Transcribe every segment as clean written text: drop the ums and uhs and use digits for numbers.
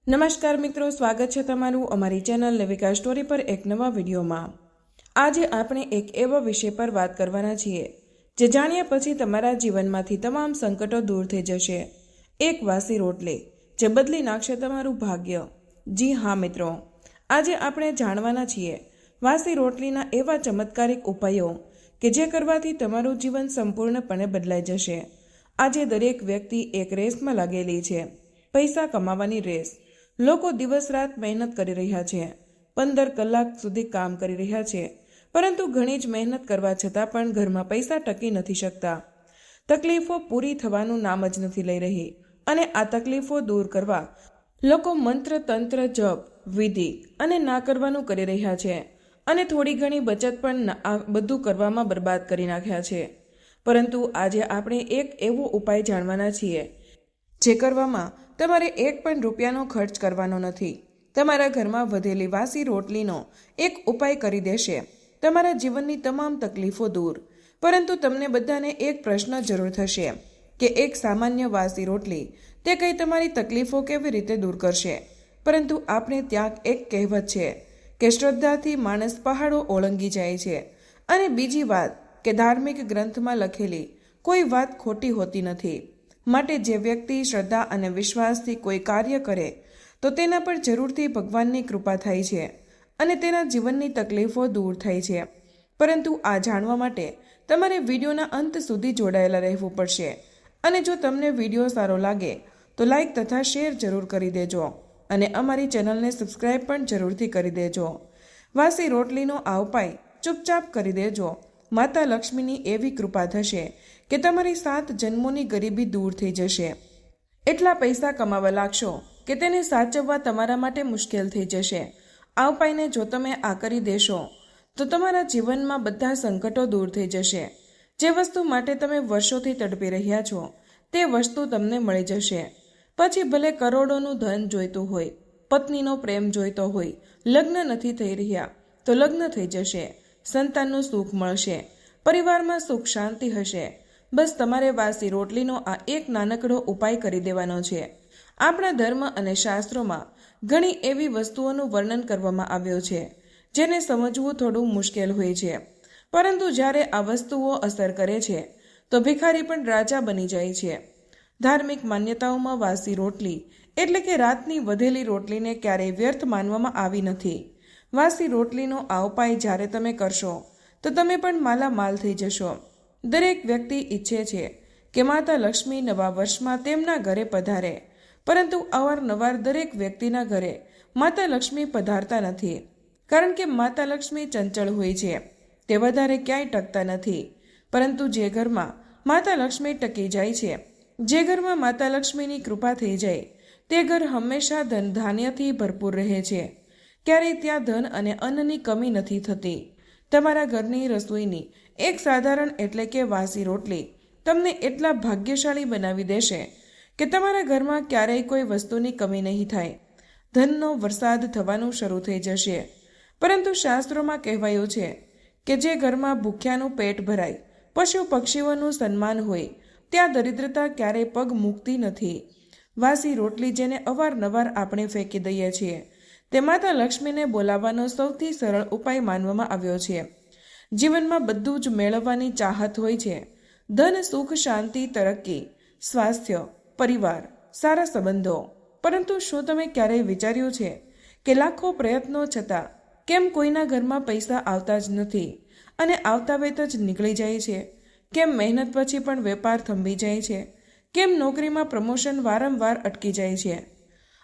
નમસ્કાર મિત્રો, સ્વાગત છે તમારું અમારી ચેનલ લેવિકા સ્ટોરી પર એક નવા વિડીયોમાં। આજે આપણે એક એવા વિષય પર વાત કરવાના છીએ જે જાણ્યા પછી તમારા જીવનમાંથી તમામ સંકટો દૂર થઈ જશે। એક વાસી રોટલી જે બદલી નાખશે તમારું ભાગ્ય। જી હા મિત્રો, આજે આપણે જાણવાના છીએ વાસી રોટલીના એવા ચમત્કારિક ઉપાયો કે જે કરવાથી તમારું જીવન સંપૂર્ણપણે બદલાઈ જશે। આજે દરેક વ્યક્તિ એક રેસમાં લાગેલી છે, પૈસા કમાવાની રેસ। લોકો દિવસ રાત મહેનત કરી રહ્યા છે, 15 કલાક સુધી કામ કરી રહ્યા છે, પરંતુ ઘણી જ મહેનત કરવા છતાં પણ ઘરમાં પૈસા ટકી નથી શકતા। તકલીફો પૂરી થવાનું નામ જ નથી લઈ રહી અને આ તકલીફો દૂર કરવા લોકો મંત્ર તંત્ર જપ વિધિ અને ના કરવાનું કરી રહ્યા છે અને થોડી ઘણી બચત પણ આ બધું કરવામાં બરબાદ કરી નાખ્યા છે। પરંતુ આજે આપણે એક એવો ઉપાય જાણવાના છીએ જે કરવામાં તમારે એક પણ રૂપિયાનો ખર્ચ કરવાનો નથી। તમારા ઘરમાં વધેલી વાસી રોટલીનો એક ઉપાય કરી દેશે તમારા જીવનની તમામ તકલીફો દૂર। પરંતુ તમને બધાને એક પ્રશ્ન જરૂર થશે કે એક સામાન્ય વાસી રોટલી તે કઈ તમારી તકલીફો કેવી રીતે દૂર કરશે? પરંતુ આપણે ત્યાં એક કહેવત છે કે શ્રદ્ધાથી માણસ પહાડો ઓળંગી જાય છે, અને બીજી વાત કે ધાર્મિક ગ્રંથમાં લખેલી કોઈ વાત ખોટી હોતી નથી। માટે જે વ્યક્તિ શ્રદ્ધા અને વિશ્વાસથી કોઈ કાર્ય કરે તો તેના પર જરૂરથી ભગવાનની કૃપા થાય છે અને તેના જીવનની તકલીફો દૂર થાય છે। પરંતુ આ જાણવા માટે તમારે વિડીયોના અંત સુધી જોડાયેલા રહેવું પડશે, અને જો તમને વિડીયો સારો લાગે તો લાઈક તથા શેર જરૂર કરી દેજો અને અમારી ચેનલને સબસ્ક્રાઈબ પણ જરૂરથી કરી દેજો। વાસી રોટલીનો આ ઉપાય ચૂપચાપ કરી દેજો, માતા લક્ષ્મીની એવી કૃપા થશે કે તમારી 7 જન્મોની ગરીબી દૂર થઈ જશે। એટલા પૈસા કમાવા લાગશો કે તેને સાચવવા તમારા માટે મુશ્કેલ થઈ જશે। આ ઉપાયને જો તમે આ કરી દેશો તો તમારા જીવનમાં બધા સંકટો દૂર થઈ જશે। જે વસ્તુ માટે તમે વર્ષોથી તડપી રહ્યા છો તે વસ્તુ તમને મળી જશે। પછી ભલે કરોડોનું ધન જોઈતું હોય, પત્નીનો પ્રેમ જોઈતો હોય, લગ્ન નથી થઈ રહ્યા તો લગ્ન થઈ જશે, સંતાનનું સુખ મળશે, પરિવારમાં સુખ શાંતિ હશે। બસ તમારે વાસી રોટલીનો આ એક નાનકડો ઉપાય કરી દેવાનો છે। આપણા ધર્મ અને શાસ્ત્રોમાં ઘણી એવી વસ્તુઓનું વર્ણન કરવામાં આવ્યું છે જેને સમજવું થોડું મુશ્કેલ હોય છે, પરંતુ જ્યારે આ વસ્તુઓ અસર કરે છે તો ભિખારી પણ રાજા બની જાય છે। ધાર્મિક માન્યતાઓમાં વાસી રોટલી એટલે કે રાતની વધેલી રોટલીને ક્યારેય વ્યર્થ માનવામાં આવી નથી। વાસી રોટલીનો આ ઉપાય જ્યારે તમે કરશો તો તમે પણ માલામાલ થઈ જશો। દરેક વ્યક્તિ ઈચ્છે છે કે માતા લક્ષ્મી નવા વર્ષમાં તેમના ઘરે પધારે, પરંતુ અવારનવાર દરેક વ્યક્તિના ઘરે માતા લક્ષ્મી પધારતા નથી, કારણ કે માતા લક્ષ્મી ચંચળ હોય છે, તે વધારે ક્યાંય ટકતા નથી। પરંતુ જે ઘરમાં માતા લક્ષ્મી ટકી જાય છે, જે ઘરમાં માતા લક્ષ્મીની કૃપા થઈ જાય, તે ઘર હંમેશા ધન ધાન્યથી ભરપૂર રહે છે। ક્યારેય ત્યાં ધન અને અન્નની કમી નથી થતી। તમારા ઘરની રસોઈની એક સાધારણ એટલે કે વાસી રોટલી તમને એટલા ભાગ્યશાળી બનાવી દેશે કે તમારા ઘરમાં ક્યારેય કોઈ વસ્તુની કમી નહીં થાય, ધનનો વરસાદ થવાનું શરૂ થઈ જશે। પરંતુ શાસ્ત્રોમાં કહેવાયું છે કે જે ઘરમાં ભૂખ્યાનું પેટ ભરાય, પશુ પક્ષીઓનું સન્માન હોય, ત્યાં દરિદ્રતા ક્યારેય પગ મૂકતી નથી। વાસી રોટલી જેને અવારનવાર આપણે ફેંકી દઈએ છીએ તે માતા લક્ષ્મીને બોલાવવાનો સૌથી સરળ ઉપાય માનવામાં આવ્યો છે। જીવનમાં બધું જ મેળવવાની ચાહત હોય છે, ધન, સુખ, શાંતિ, તરક્કી, સ્વાસ્થ્ય, પરિવાર, સારા સંબંધો, પરંતુ શું તમે ક્યારેય વિચાર્યું છે કે લાખો પ્રયત્નો છતાં કેમ કોઈના ઘરમાં પૈસા આવતા જ નથી અને આવતા વેત જ નીકળી જાય છે? કેમ મહેનત પછી પણ વેપાર થંભી જાય છે? કેમ નોકરીમાં પ્રમોશન વારંવાર અટકી જાય છે?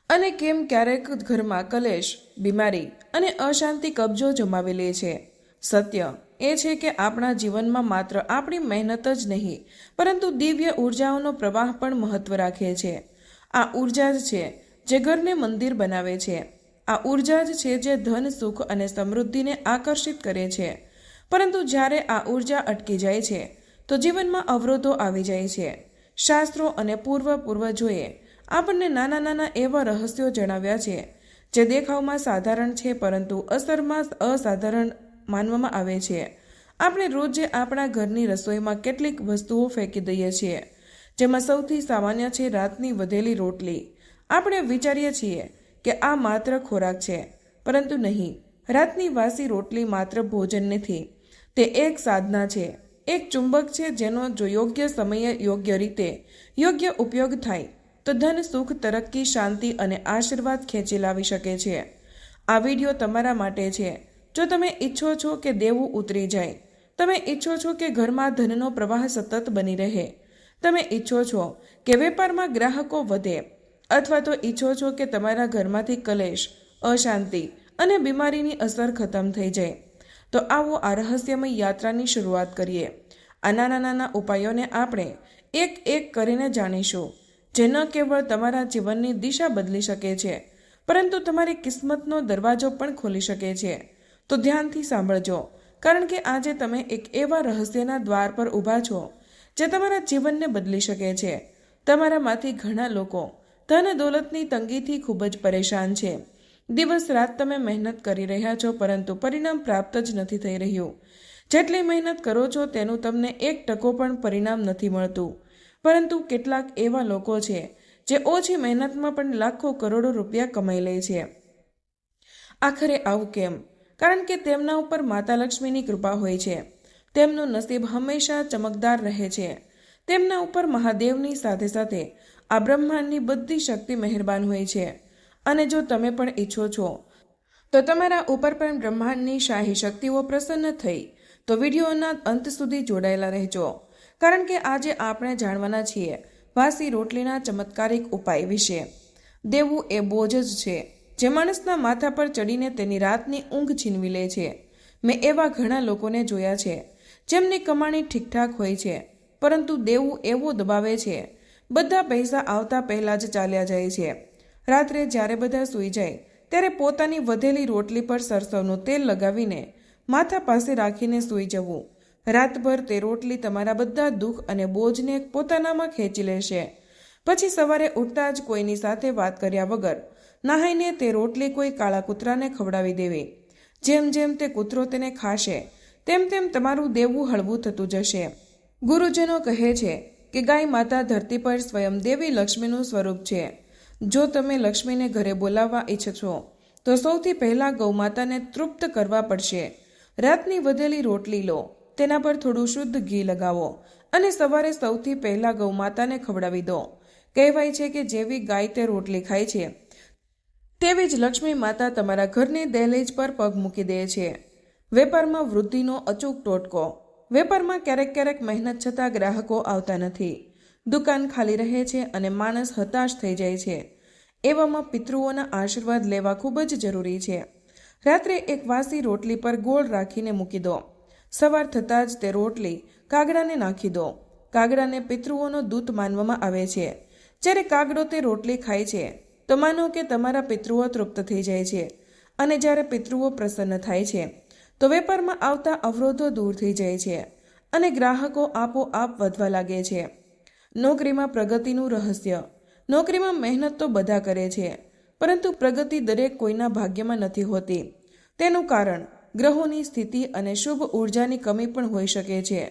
અને કેમ ક્યારેક ઘરમાં કલેશ, બીમારી અને અશાંતિ કબજો જમાવી લે છે? સત્ય એ છે કે આપણા જીવનમાં માત્ર આપણી મહેનત જ નહીં, પરંતુ દિવ્ય ઉર્જાઓનો પ્રવાહ પણ મહત્વ રાખે છે। આ ઉર્જા જ છે જે ઘરને મંદિર બનાવે છે। આ ઉર્જા જ છે જે ધન, સુખ અને સમૃદ્ધિને આકર્ષિત કરે છે। પરંતુ જ્યારે આ ઉર્જા અટકી જાય છે તો જીવનમાં અવરોધો આવી જાય છે। શાસ્ત્રો અને પૂર્વજોએ આપણને નાના નાના એવા રહસ્યો જણાવ્યા છે જે દેખાવમાં સાધારણ છે પરંતુ અસરમાં અસાધારણ માનવામાં આવે છે। આપણે રોજ આપણા ઘરની રસોઈમાં કેટલીક વસ્તુઓ ફેંકી દઈએ છીએ, જેમાં સૌથી સામાન્ય છે રાતની વધેલી રોટલી। આપણે વિચારીએ છીએ કે આ માત્ર ખોરાક છે, પરંતુ નહીં, રાતની વાસી રોટલી માત્ર ભોજન નથી, તે એક સાધના છે, એક ચુંબક છે જેનો જો યોગ્ય સમયે યોગ્ય રીતે યોગ્ય ઉપયોગ થાય તો ધન, સુખ, તરક્કી, શાંતિ અને આશીર્વાદ ખેંચી લાવી શકે છે. આ વિડીયો તમારા માટે છે. જો તમે ઈચ્છો છો કે દેવું ઉતરી જાય, તમે ઈચ્છો છો કે ઘરમાં ધનનો પ્રવાહ સતત બની રહે, તમે ઈચ્છો છો કે વેપારમાં ગ્રાહકો વધે, અથવા તો ઈચ્છો છો કે તમારા ઘરમાંથી કલેશ, અશાંતિ અને બીમારીની અસર ખતમ થઈ જાય, તો આવો આ રહસ્યમય યાત્રાની શરૂઆત કરીએ. આ નાના નાના ઉપાયોને આપણે એક એક કરીને જાણીશું, જે ન કેવળ તમારા જીવનની દિશા બદલી શકે છે, પરંતુ તમારી કિસ્મતનો દરવાજો પણ ખોલી શકે છે. તો ધ્યાનથી સાંભળજો, કારણ કે આજે તમે એક એવા રહસ્યના દ્વાર પર ઊભા છો જે તમારા જીવનને બદલી શકે છે. તમારામાંથી ઘણા લોકો ધન દોલતની તંગીથી ખૂબ જ પરેશાન છે. દિવસ રાત તમે મહેનત કરી રહ્યા છો, પરંતુ પરિણામ પ્રાપ્ત જ નથી થઈ રહ્યું. જેટલી મહેનત કરો છો તેનું તમને 1% પણ પરિણામ નથી મળતું. પરંતુ કેટલાક એવા લોકો છે જે ઓછી મહેનતમાં પણ લાખો કરોડો રૂપિયા કમાઈ લે છે. આખરે આવું કેમ? કારણ કે તેમના ઉપર માતા લક્ષ્મીની કૃપા હોય છે. તેમનું નસીબ હંમેશા ચમકદાર રહે છે. તેમના ઉપર મહાદેવની સાથે સાથે આ બ્રહ્માંડની બધી શક્તિ મહેરબાન હોય છે. અને જો તમે પણ ઈચ્છો છો તો તમારા ઉપર પણ બ્રહ્માંડની શાહી શક્તિઓ પ્રસન્ન થઈ તો વિડીયોના અંત સુધી જોડાયેલા રહેજો, કારણ કે આજે આપણે જાણવાના છીએ વાસી રોટલીના ચમત્કારિક ઉપાય વિશે. દેવું એ બોજ જ છે જે માણસના માથા પર ચડીને તેની રાતની ઊંઘ છીનવી લે છે. મેં એવા ઘણા લોકોને જોયા છે જેમની કમાણી ઠીકઠાક હોય છે, પરંતુ દેવું એવો દબાવે છે, બધા પૈસા આવતા પહેલા જ ચાલ્યા જાય છે. રાત્રે જ્યારે બધા સૂઈ જાય ત્યારે પોતાની વધેલી રોટલી પર સરસવનું તેલ લગાવીને માથા પાસે રાખીને સૂઈ જવું. રાતભર તે રોટલી તમારા બધા દુઃખ અને બોજને પોતાનામાં ખેંચી લેશે. પછી સવારે ઉઠતા જ કોઈની સાથે વાત કર્યા વગર નહાઈને તે રોટલી કોઈ કાળા કૂતરાને ખવડાવી દેવી. જેમ જેમ તે કૂતરો તેને ખાશે તેમ તેમ તમારું દેવું હળવું થતું જશે. ગુરુજનો કહે છે કે ગાય માતા ધરતી પર સ્વયં દેવી લક્ષ્મીનું સ્વરૂપ છે. જો તમે લક્ષ્મીને ઘરે બોલાવવા ઈચ્છો તો સૌથી પહેલાં ગૌમાતાને તૃપ્ત કરવા પડશે. રાતની વધેલી રોટલી લો, તેના પર થોડું શુદ્ધ ઘી લગાવો અને સવારે સૌથી પહેલાં ગૌમાતાને ખવડાવી દો. કહેવાય છે કે જેવી ગાય તે રોટલી ખાય છે તેવી જ લક્ષ્મી માતા તમારા ઘરની દહેલીજ પર પગ મૂકી દે છે. વેપારમાં વૃદ્ધિનો અચૂક ટોટકો. વેપારમાં ક્યારેક ક્યારેક મહેનત છતાં ગ્રાહકો આવતા નથી. દુકાન ખાલી રહે છે અને માણસ હતાશ થઈ જાય છે. એવામાં પિતૃઓના આશીર્વાદ લેવા ખૂબ જ જરૂરી છે. રાત્રે એક વાસી રોટલી પર ગોળ રાખીને મૂકી દો. સવાર થતાં જ તે રોટલી કાગડાને નાખી દો. કાગડાને પિતૃઓનો દૂત માનવામાં આવે છે. જ્યારે કાગડો તે રોટલી ખાય છે તો માનો કે તમારા પિતૃઓ તૃપ્ત થઈ જાય છે, અને જ્યારે પિતૃઓ પ્રસન્ન થાય છે તો વેપારમાં આવતા અવરોધો દૂર થઈ જાય છે અને ગ્રાહકો આપોઆપ વધવા લાગે છે. નોકરીમાં પ્રગતિનું રહસ્ય. નોકરીમાં મહેનત તો બધા કરે છે, પરંતુ પ્રગતિ દરેક કોઈના ભાગ્યમાં નથી હોતી. તેનું કારણ ગ્રહોની સ્થિતિ અને શુભ ઉર્જાની કમી પણ હોઈ શકે છે.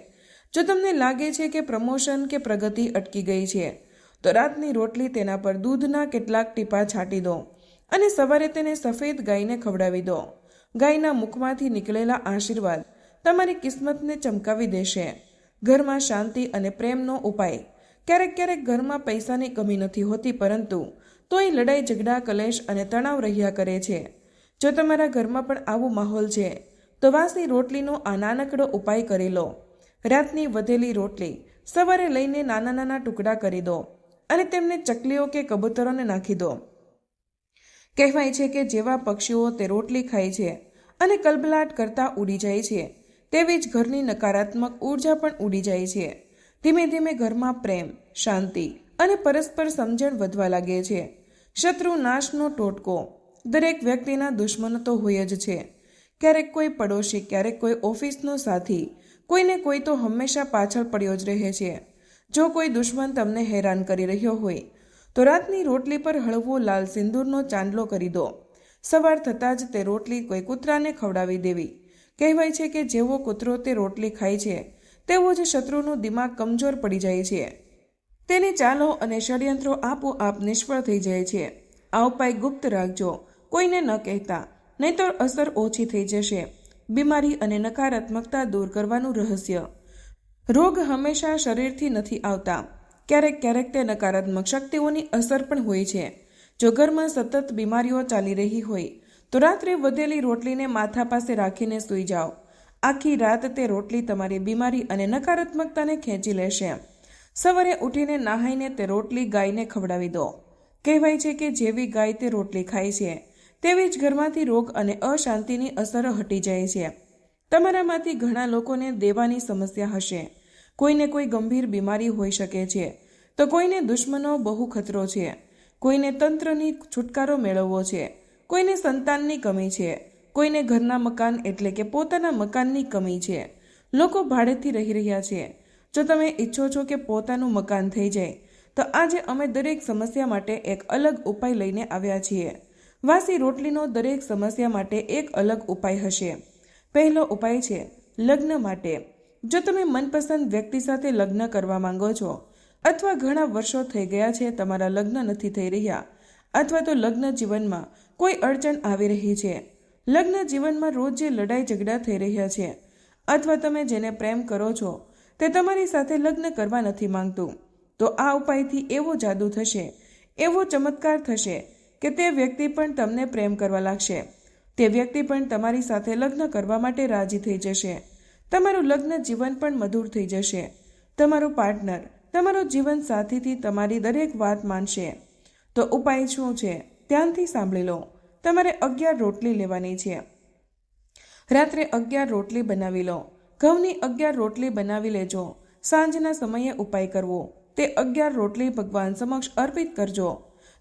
જો તમને લાગે છે કે પ્રમોશન કે પ્રગતિ અટકી ગઈ છે તો રાતની રોટલી તેના પર દૂધના કેટલાક ટીપા છાંટી દો અને સવારે તેને સફેદ ગાયને ખવડાવી દો. ગાયના મુખમાંથી નીકળેલા આશીર્વાદ તમારી કિસ્મતને ચમકાવી દેશે. ઘરમાં શાંતિ અને પ્રેમનો ઉપાય. ક્યારેક ક્યારેક ઘરમાં પૈસાની કમી નથી હોતી, પરંતુ તોય લડાઈ, ઝઘડા, કલેશ અને તણાવ રહ્યા કરે છે. જો તમારા ઘરમાં પણ આવો માહોલ છે તો વાસી રોટલીનો આ નાનકડો ઉપાય કરી લો. રાતની વધેલી રોટલી સવારે લઈને નાના નાના ટુકડા કરી દો અને તેમને ચકલીઓ કે કબૂતરોને નાખી દો. કહેવાય છે કે જેવા પક્ષીઓ તે રોટલી ખાય છે અને કલબલાટ કરતા ઉડી જાય છે, તેવી જ ઘરની નકારાત્મક ઉર્જા પણ ઉડી જાય છે. ધીમે ધીમે ઘરમાં પ્રેમ, શાંતિ અને પરસ્પર સમજણ વધવા લાગે છે. શત્રુ નાશનો ટોટકો. દરેક વ્યક્તિના દુશ્મનો તો હોય જ છે. ક્યારેક કોઈ પડોશી, ક્યારેક કોઈ ઓફિસનો સાથી, કોઈને કોઈ તો હંમેશા પાછળ પડ્યો જ રહે છે. જો કોઈ દુશ્મન તમને હેરાન કરી રહ્યો હોય તો રાતની રોટલી પર હળવો લાલ સિંદૂરનો ચાંદલો કરી દો. સવાર થતાં જ તે રોટલી કોઈ કૂતરાને ખવડાવી દેવી. કહેવાય છે કે જેવો કૂતરો તે રોટલી ખાય છે તેવો જ શત્રુનું દિમાગ કમજોર પડી જાય છે. તેની ચાલો અને ષડયંત્રો આપોઆપ નિષ્ફળ થઈ જાય છે. આ ઉપાય ગુપ્ત રાખજો, કોઈને ન કહેતા, નહીં તો અસર ઓછી થઈ જશે. બીમારી અને નકારાત્મકતા દૂર કરવાનું રહસ્ય. રોગ હંમેશા શરીરથી નથી આવતા, ક્યારેક ક્યારેક તે નકારાત્મક શક્તિઓની અસર પણ હોય છે. જો ઘરમાં સતત બીમારીઓ ચાલી રહી હોય તો રાત્રે વધેલી રોટલીને માથા પાસે રાખીને સૂઈ જાઓ. આખી રાત તે રોટલી તમારી બીમારી અને નકારાત્મકતાને ખેંચી લેશે. સવારે ઉઠીને નહાઈને તે રોટલી ગાયને ખવડાવી દો. કહેવાય છે કે જેવી ગાય તે રોટલી ખાય છે તેવી જ ઘરમાંથી રોગ અને અશાંતિની અસર હટી જાય છે. તમારામાંથી ઘણા લોકોને દેવાની સમસ્યા હશે. કોઈને કોઈ ગંભીર બીમારી હોઈ શકે છે, તો કોઈને દુશ્મનો બહુ ખતરો છે, કોઈને તંત્રની છુટકારો મેળવવો છે, કોઈને સંતાનની કમી છે, કોઈને ઘરના મકાન એટલે કે પોતાના મકાનની કમી છે. લોકો ભાડેથી રહી રહ્યા છે. જો તમે ઈચ્છો છો કે પોતાનું મકાન થઈ જાય તો આજે અમે દરેક સમસ્યા માટે એક અલગ ઉપાય લઈને આવ્યા છીએ. વાસી રોટલીનો દરેક સમસ્યા માટે એક અલગ ઉપાય હશે. પહેલો ઉપાય છે લગ્ન માટે. જો તમે મનપસંદ વ્યક્તિ સાથે લગ્ન કરવા માંગો છો અથવા ઘણા વર્ષો થઈ ગયા છે તમારા લગ્ન નથી થઈ રહ્યા, અથવા તો લગ્ન જીવનમાં કોઈ અડચણ આવી રહી છે, લગ્ન જીવનમાં રોજ જે લડાઈ ઝઘડા થઈ રહ્યા છે, અથવા તમે જેને પ્રેમ કરો છો તે તમારી સાથે લગ્ન કરવા નથી માંગતું, તો આ ઉપાયથી એવો જાદુ થશે, એવો ચમત્કાર થશે કે તે વ્યક્તિ પણ તમને પ્રેમ કરવા લાગશે. તે વ્યક્તિ પણ તમારી સાથે લગ્ન કરવા માટે રાજી થઈ જશે. તમારું લગ્ન જીવન પણ મધુર થઈ જશે. તમારું પાર્ટનર, તમારો જીવન સાથીથી તમારી દરેક વાત માનશે. તો ઉપાય શું છે ધ્યાનથી સાંભળી લો. તમારે 11 રોટલી લેવાની છે. રાત્રે 11 રોટલી બનાવી લો. ઘઉંની 11 રોટલી બનાવી લેજો. સાંજના સમયે ઉપાય કરવો. તે 11 રોટલી ભગવાન સમક્ષ અર્પિત કરજો.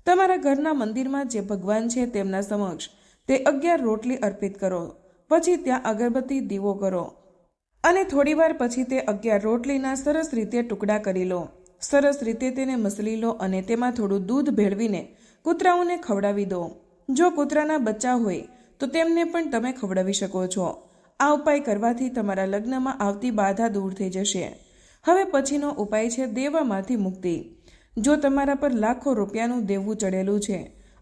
તમારા ઘરના મંદિરમાં જે ભગવાન છે તેમના સમક્ષ તે 11 રોટલી અર્પિત કરો. પછી ત્યાં અગરબત્તી દીવો કરો અને થોડીવાર પછી તે 11 રોટલીના સરસ રીતે ટુકડા કરી લો. સરસ રીતે તેને મસળી લો અને તેમાં થોડું દૂધ ભેળવીને કૂતરાઓને ખવડાવી દો. જો કૂતરાના બચ્ચા હોય તો તેમને પણ તમે ખવડાવી શકો છો. આ ઉપાય કરવાથી તમારા લગ્નમાં આવતી બાધા દૂર થઈ જશે. હવે પછીનો ઉપાય છે દેવામાંથી મુક્તિ. જો તમારા પર લાખો રૂપિયાનું દેવું ચડેલું છે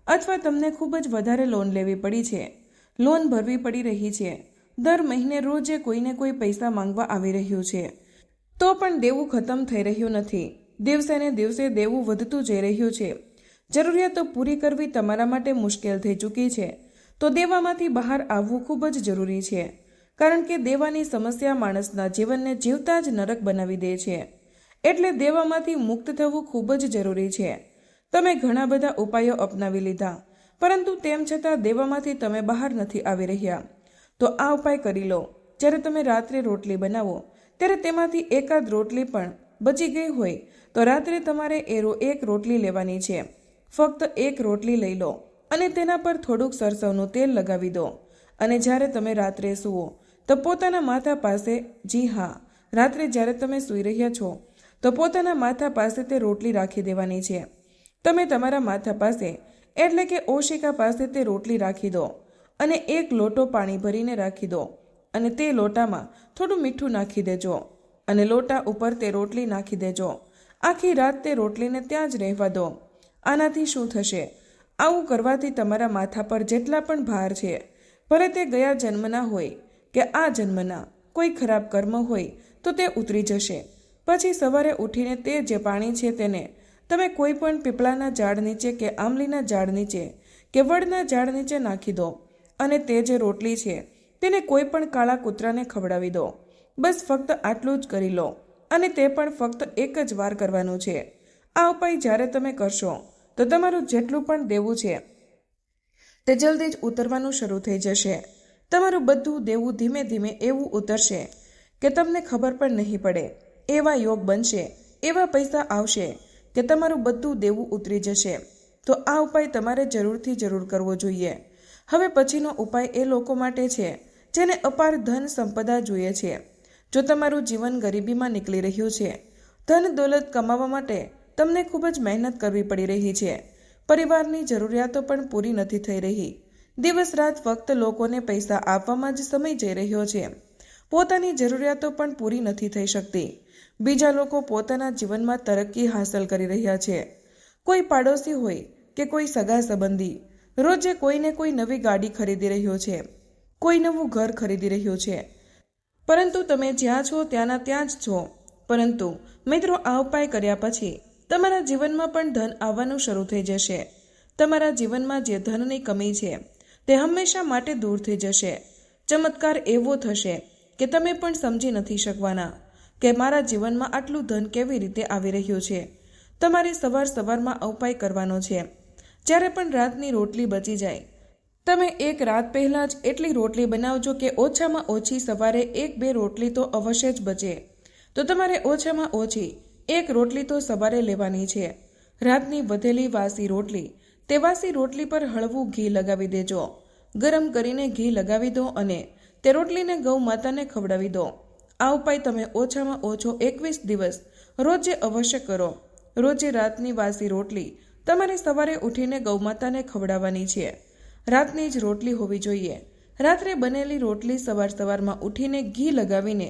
અથવા તમને ખૂબ જ વધારે લોન લેવી પડી છે, લોન ભરવી પડી રહી છે, દર મહિને રોજે કોઈને કોઈ પૈસા માંગવા આવી રહ્યું છે, તો પણ દેવું ખતમ થઈ રહ્યું નથી. દિવસે ને દિવસે દેવું વધતું જઈ રહ્યું છે. જરૂરિયાતો પૂરી કરવી તમારા માટે મુશ્કેલ થઈ ચૂકી છે. તો દેવામાંથી બહાર આવવું ખૂબ જ જરૂરી છે, કારણ કે દેવાની સમસ્યા માણસના જીવનને જીવતા જ નરક બનાવી દે છે. એટલે દેવામાંથી મુક્ત થવું ખૂબ જ જરૂરી છે. તમે ઘણા બધા ઉપાયો અપનાવી લીધા, પરંતુ તેમ છતાં દેવામાંથી તમે બહાર નથી આવી રહ્યા. તો આ ઉપાય કરી લો. જ્યારે તમે રાત્રે રોટલી બનાવો ત્યારે તેમાંથી એકાદ રોટલી પણ બચી ગઈ હોય તો રાત્રે તમારે એક રોટલી લેવાની છે. ફક્ત એક રોટલી લઈ લો અને તેના પર થોડુંક સરસવનું તેલ લગાવી દો. અને જ્યારે તમે રાત્રે સૂવો તો પોતાના માથા પાસે, જી હા, રાત્રે જ્યારે તમે સૂઈ રહ્યા છો તો પોતાના માથા પાસે તે રોટલી રાખી દેવાની છે. તમે તમારા માથા પાસે એટલે કે ઓશિકા પાસે તે રોટલી રાખી દો અને એક લોટો પાણી ભરીને રાખી દો અને તે લોટામાં થોડું મીઠું નાખી દેજો અને લોટા ઉપર તે રોટલી નાખી દેજો. આખી રાત તે રોટલીને ત્યાં જ રહેવા દો. આનાથી શું થશે? આવું કરવાથી તમારા માથા પર જેટલા પણ ભાર છે, ભલે તે ગયા જન્મના હોય કે આ જન્મના કોઈ ખરાબ કર્મ હોય તો તે ઉતરી જશે. પછી સવારે ઉઠીને તે જે પાણી છે તેને તમે કોઈ પણ પીપળાના ઝાડ નીચે કે આંબલીના ઝાડ નીચે કે વડના ઝાડ નીચે નાખી દો અને તે જે રોટલી છે તેને કોઈ પણ કાળા કૂતરાને ખવડાવી દો. બસ ફક્ત આટલું જ કરી લો અને તે પણ ફક્ત એક જ વાર કરવાનું છે. આ ઉપાય જ્યારે તમે કરશો તો તમારું જેટલું પણ દેવું છે તે જલ્દી જ ઉતરવાનું શરૂ થઈ જશે. તમારું બધું દેવું ધીમે ધીમે એવું ઉતરશે કે તમને ખબર પણ નહીં પડે. એવા યોગ બનશે, એવા પૈસા આવશે કે તમારું બધું દેવું ઉતરી જશે. તો આ ઉપાય તમારે જરૂરથી જરૂર કરવો જોઈએ. હવે પછીનો ઉપાય એ લોકો માટે છે જેને અપાર ધન સંપદા જોઈએ છે. જો તમારું જીવન ગરીબીમાં નીકળી રહ્યું છે, ધન દોલત કમાવા માટે તમને ખૂબ જ મહેનત કરવી પડી રહી છે, પરિવારની જરૂરિયાતો પણ પૂરી નથી થઈ રહી, દિવસ રાત ફક્ત લોકોને પૈસા આપવામાં જ સમય જઈ રહ્યો છે, પોતાની જરૂરિયાતો પણ પૂરી નથી થઈ શકતી, બીજા લોકો પોતાના જીવનમાં તરક્કી હાંસલ કરી રહ્યા છે, કોઈ પાડોશી હોય કે કોઈ સગા સંબંધી રોજે કોઈને કોઈ નવી ગાડી ખરીદી રહ્યો છે, કોઈ નવું ઘર ખરીદી રહ્યું છે, પરંતુ તમે જ્યાં છો ત્યાંના ત્યાં જ છો. પરંતુ મિત્રો, આ ઉપાય કર્યા પછી તમારા જીવનમાં પણ ધન આવવાનું શરૂ થઈ જશે. તમારા જીવનમાં જે ધનની કમી છે તે હંમેશા માટે દૂર થઈ જશે. ચમત્કાર એવો થશે કે તમે પણ સમજી નથી શકવાના કે મારા જીવનમાં આટલું ધન કેવી રીતે આવી રહ્યું છે. તમારે સવારમાં આ ઉપાય કરવાનો છે. જ્યારે પણ રાતની રોટલી બચી જાય, તમે એક રાત પહેલાં જ એટલી રોટલી બનાવજો કે ઓછામાં ઓછી સવારે 1-2 રોટલી તો અવશ્ય જ બચે. તો તમારે ઓછામાં ઓછી 1 રોટલી તો સવારે લેવાની છે. રાતની વધેલી વાસી રોટલી, તે વાસી રોટલી પર હળવું ઘી લગાવી દેજો. ગરમ કરીને ઘી લગાવી દો અને તે રોટલીને ગૌ માતાને ખવડાવી દો. આ ઉપાય તમે ઓછામાં ઓછો 21 દિવસ રોજે અવશ્ય કરો. રોજે રાતની વાસી રોટલી તમારે સવારે ઉઠીને ગૌમાતાને ખવડાવવાની છે. રાતની જ રોટલી હોવી જોઈએ. રાત્રે બનેલી રોટલી સવારમાં ઉઠીને ઘી લગાવીને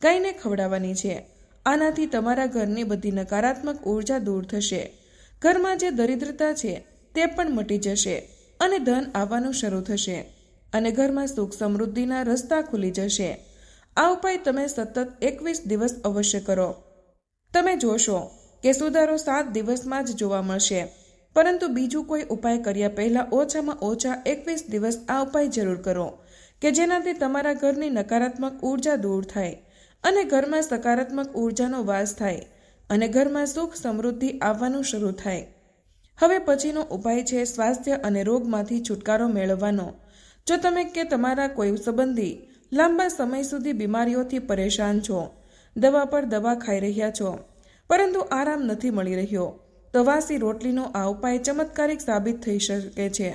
ગાયને ખવડાવવાની છે. આનાથી તમારા ઘરની બધી નકારાત્મક ઉર્જા દૂર થશે. ઘરમાં જે દરિદ્રતા છે તે પણ મટી જશે અને ધન આવવાનું શરૂ થશે અને ઘરમાં સુખ સમૃદ્ધિના રસ્તા ખુલી જશે. આ ઉપાય તમે સતત 21 દિવસ અવશ્ય કરો. તમે જોશો કે સુધારો 7 દિવસમાં જ જોવા મળશે. પરંતુ બીજું કોઈ ઉપાય કર્યા પહેલા ઓછામાં ઓછા 21 દિવસ આ ઉપાય જરૂર કરો કે જેનાથી તમારા ઘરની નકારાત્મક ઉર્જા દૂર થાય અને ઘરમાં સકારાત્મક ઉર્જાનો વાસ થાય અને ઘરમાં સુખ સમૃદ્ધિ આવવાનું શરૂ થાય. હવે પછીનો ઉપાય છે સ્વાસ્થ્ય અને રોગમાંથી છુટકારો મેળવવાનો. જો તમે કે તમારા કોઈ સંબંધી લાંબા સમય સુધી બીમારીઓથી પરેશાન છો, દવા પર દવા ખાઈ રહ્યા છો, પરંતુ આરામ નથી મળી રહ્યો, તો વાસી રોટલીનો આ ઉપાય ચમત્કારિક સાબિત થઈ શકે છે.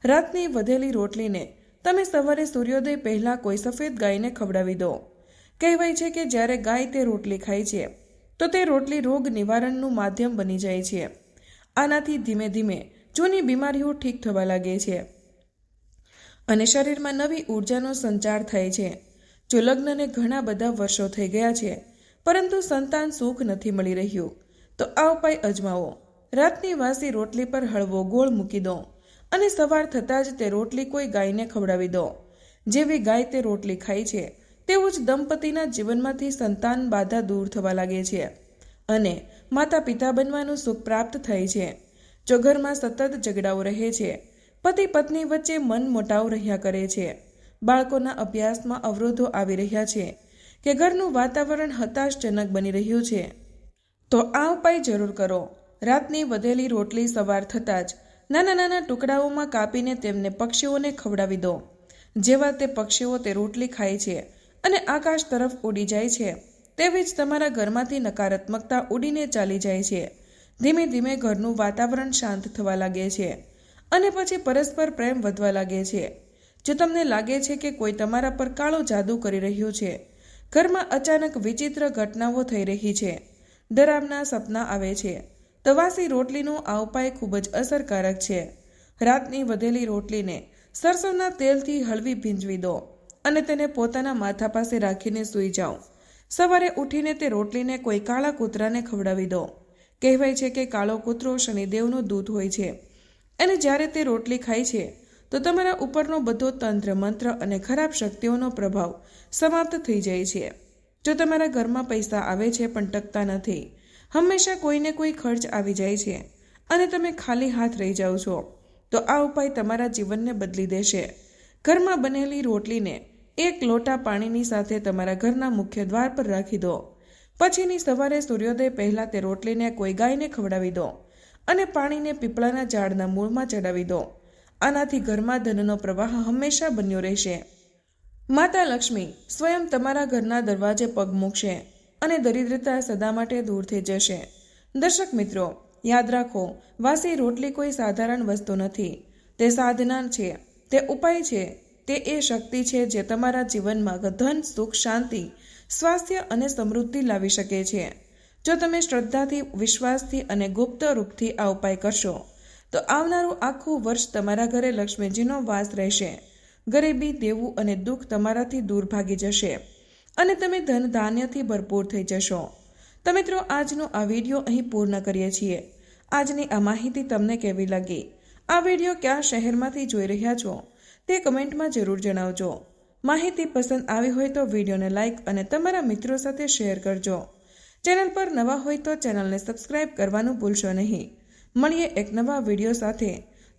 રાતની વધેલી રોટલીને તમે સવારે સૂર્યોદય પહેલાં કોઈ સફેદ ગાયને ખવડાવી દો. કહેવાય છે કે જ્યારે ગાય તે રોટલી ખાય છે તો તે રોટલી રોગ નિવારણનું માધ્યમ બની જાય છે. આનાથી ધીમે ધીમે જૂની બીમારીઓ ઠીક થવા લાગે છે અને શરીરમાં નવી ઉર્જાનો સંચાર થાય છે. જો લગ્નને ઘણા બધા વર્ષો થઈ ગયા છે પરંતુ સંતાન સુખ નથી મળી રહ્યું, તો આ ઉપાય અજમાવો. રાતની વાસી રોટલી પર હળવો ગોળ મૂકી દો અને સવાર થતાં જ તે રોટલી કોઈ ગાયને ખવડાવી દો. જેવી ગાય તે રોટલી ખાય છે તેવું જ દંપતીના જીવનમાંથી સંતાન બાધા દૂર થવા લાગે છે અને માતા પિતા બનવાનું સુખ પ્રાપ્ત થાય છે. જો ઘરમાં સતત ઝઘડાઓ રહે છે, પતિ પત્ની વચ્ચે મન મોટાવ રહ્યા કરે છે, બાળકોના અભ્યાસમાં અવરોધો આવી રહ્યા છે કે ઘરનું વાતાવરણ હતાશજનક બની રહ્યું છે, તો આ ઉપાય જરૂર કરો. રાતની વધેલી રોટલી સવાર થતાં જ નાના નાના ટુકડાઓમાં કાપીને તેમને પક્ષીઓને ખવડાવી દો. જેવા તે પક્ષીઓ તે રોટલી ખાય છે અને આકાશ તરફ ઉડી જાય છે, તેવી જ તમારા ઘરમાંથી નકારાત્મકતા ઉડીને ચાલી જાય છે. ધીમે ધીમે ઘરનું વાતાવરણ શાંત થવા લાગે છે અને પછી પરસ્પર પ્રેમ વધવા લાગે છે. જો તમને લાગે છે કે કોઈ તમારા પર કાળો જાદુ કરી રહ્યું છે, ઘરમાં અચાનક વિચિત્ર ઘટનાઓ થઈ રહી છે, ડરાવના સપના આવે છે, તો વાસી રોટલીનો આ ઉપાય ખૂબ જ અસરકારક છે. રાતની વધેલી રોટલીને સરસવના તેલથી હળવી ભીંજવી દો અને તેને પોતાના માથા પાસે રાખીને સૂઈ જાઓ. સવારે ઉઠીને તે રોટલીને કોઈ કાળા કૂતરાને ખવડાવી દો. કહેવાય છે કે કાળો કૂતરો શનિદેવનો દૂત હોય છે અને જ્યારે તે રોટલી ખાય છે તો તમારા ઉપરનો બધો તંત્ર મંત્ર અને ખરાબ શક્તિઓનો પ્રભાવ સમાપ્ત થઈ જાય છે. જો તમારા ઘરમાં પૈસા આવે છે પણ ટકતા નથી, હંમેશા કોઈને કોઈ ખર્ચ આવી જાય છે અને તમે ખાલી હાથ રહી જાઓ છો, તો આ ઉપાય તમારા જીવનને બદલી દેશે. ઘરમાં બનેલી રોટલીને 1 લોટા પાણીની સાથે તમારા ઘરના મુખ્ય દ્વાર પર રાખી દો. પછીની સવારે સૂર્યોદય પહેલાં તે રોટલીને કોઈ ગાયને ખવડાવી દો અને પાણીને પીપળાના ઝાડના મૂળમાં ચડાવી દો. આનાથી ઘરમાં ધનનો પ્રવાહ હંમેશા બન્યો રહેશે. માતા લક્ષ્મી સ્વયં તમારા ઘરના દરવાજે પગ મૂકશે અને દરિદ્રતા સદા માટે દૂર થઈ જશે. દર્શક મિત્રો, યાદ રાખો, વાસી રોટલી કોઈ સાધારણ વસ્તુ નથી. તે સાધના છે, તે ઉપાય છે, તે એ શક્તિ છે જે તમારા જીવનમાં ધન, સુખ, શાંતિ, સ્વાસ્થ્ય અને સમૃદ્ધિ લાવી શકે છે. જો તમે શ્રદ્ધાથી, વિશ્વાસથી અને ગુપ્ત રૂપથી આ ઉપાય કરશો તો આવનારું આખું વર્ષ તમારા ઘરે લક્ષ્મીજીનો વાસ રહેશે. ગરીબી, દેવું અને દુઃખ તમારાથી દૂર ભાગી જશે અને તમે ધન ધાન્યથી ભરપૂર થઈ જશો. તો મિત્રો, આજનો આ વિડીયો અહીં પૂર્ણ કરીએ છીએ. આજની આ માહિતી તમને કેવી લાગી? આ વિડીયો કયા શહેરમાંથી જોઈ રહ્યા છો તે કમેન્ટમાં જરૂર જણાવજો. માહિતી પસંદ આવી હોય તો વિડીયોને લાઇક અને તમારા મિત્રો સાથે શેર કરજો. ચેનલ પર નવા હોય તો ચેનલને સબસ્ક્રાઇબ કરવાનું ભૂલશો નહીં. મળીએ એક નવા વિડીયો સાથે.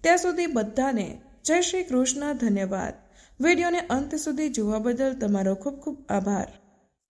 ત્યાં સુધી બધાને જય શ્રી કૃષ્ણ. ધન્યવાદ. વિડીયોને અંત સુધી જોવા બદલ તમારો ખૂબ ખૂબ આભાર.